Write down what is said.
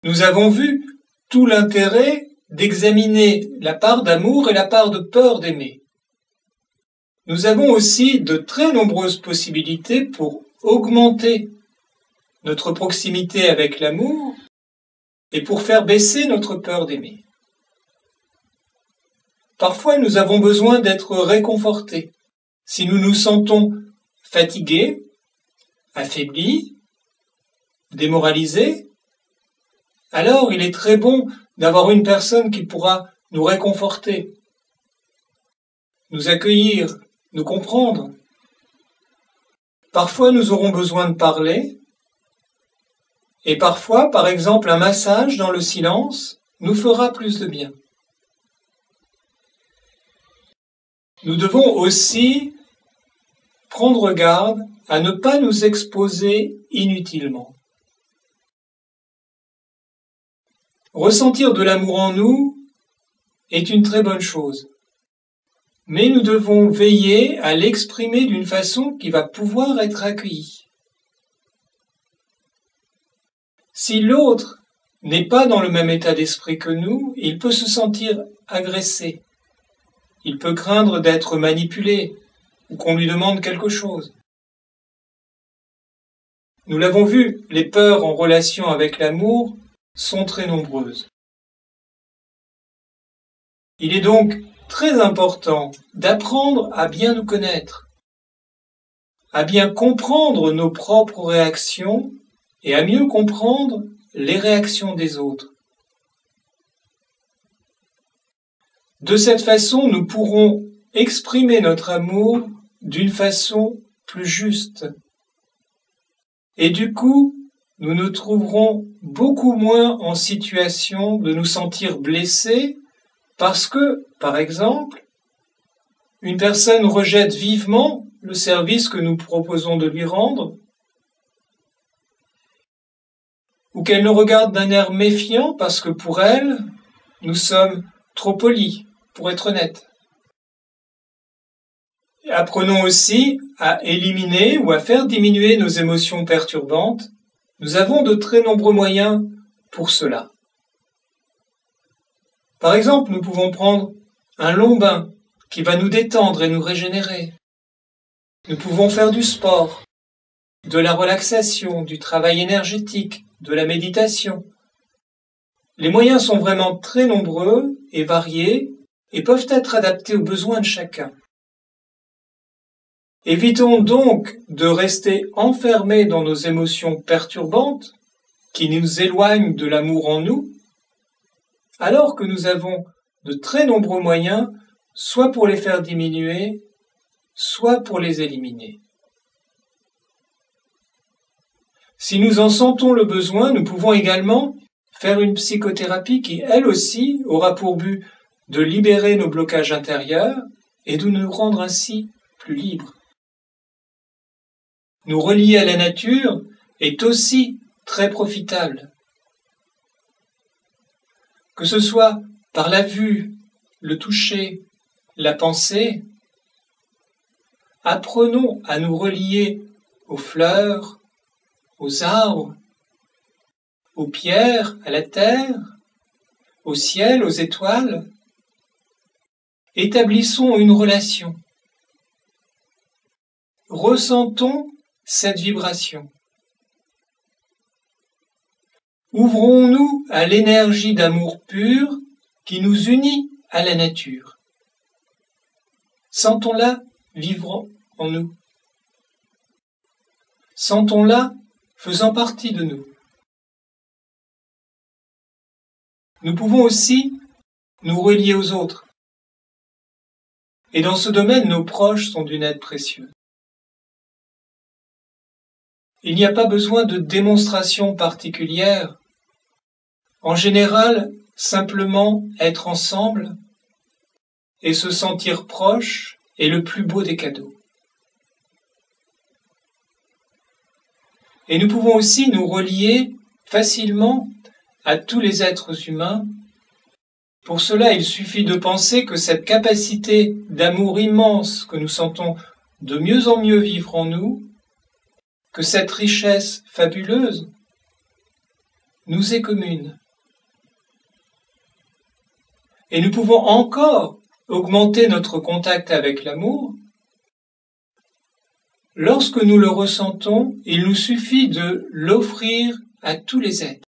Nous avons vu tout l'intérêt d'examiner la part d'amour et la part de peur d'aimer. Nous avons aussi de très nombreuses possibilités pour augmenter notre proximité avec l'amour et pour faire baisser notre peur d'aimer. Parfois, nous avons besoin d'être réconfortés. Si nous nous sentons fatigués, affaiblis, démoralisés, alors il est très bon d'avoir une personne qui pourra nous réconforter, nous accueillir, nous comprendre. Parfois, nous aurons besoin de parler, et parfois, par exemple, un massage dans le silence nous fera plus de bien. Nous devons aussi prendre garde à ne pas nous exposer inutilement. Ressentir de l'amour en nous est une très bonne chose, mais nous devons veiller à l'exprimer d'une façon qui va pouvoir être accueillie. Si l'autre n'est pas dans le même état d'esprit que nous, il peut se sentir agressé. Il peut craindre d'être manipulé ou qu'on lui demande quelque chose. Nous l'avons vu, les peurs en relation avec l'amour sont très nombreuses. Il est donc très important d'apprendre à bien nous connaître, à bien comprendre nos propres réactions et à mieux comprendre les réactions des autres. De cette façon, nous pourrons exprimer notre amour d'une façon plus juste. Et du coup, nous nous trouverons beaucoup moins en situation de nous sentir blessés parce que, par exemple, une personne rejette vivement le service que nous proposons de lui rendre, ou qu'elle nous regarde d'un air méfiant parce que pour elle, nous sommes trop polis, pour être honnête. Apprenons aussi à éliminer ou à faire diminuer nos émotions perturbantes. Nous avons de très nombreux moyens pour cela. Par exemple, nous pouvons prendre un long bain qui va nous détendre et nous régénérer. Nous pouvons faire du sport, de la relaxation, du travail énergétique, de la méditation. Les moyens sont vraiment très nombreux et variés et peuvent être adaptés aux besoins de chacun. Évitons donc de rester enfermés dans nos émotions perturbantes qui nous éloignent de l'amour en nous, alors que nous avons de très nombreux moyens, soit pour les faire diminuer, soit pour les éliminer. Si nous en sentons le besoin, nous pouvons également faire une psychothérapie qui, elle aussi, aura pour but de libérer nos blocages intérieurs et de nous rendre ainsi plus libres. Nous relier à la nature est aussi très profitable. Que ce soit par la vue, le toucher, la pensée, apprenons à nous relier aux fleurs, aux arbres, aux pierres, à la terre, au ciel, aux étoiles. Établissons une relation. Ressentons cette vibration. Ouvrons-nous à l'énergie d'amour pur qui nous unit à la nature. Sentons-la vivre en nous. Sentons-la faisant partie de nous. Nous pouvons aussi nous relier aux autres. Et dans ce domaine, nos proches sont d'une aide précieuse. Il n'y a pas besoin de démonstration particulière. En général, simplement être ensemble et se sentir proche est le plus beau des cadeaux. Et nous pouvons aussi nous relier facilement à tous les êtres humains. Pour cela, il suffit de penser que cette capacité d'amour immense que nous sentons de mieux en mieux vivre en nous, que cette richesse fabuleuse nous est commune. et nous pouvons encore augmenter notre contact avec l'amour. Lorsque nous le ressentons, il nous suffit de l'offrir à tous les êtres.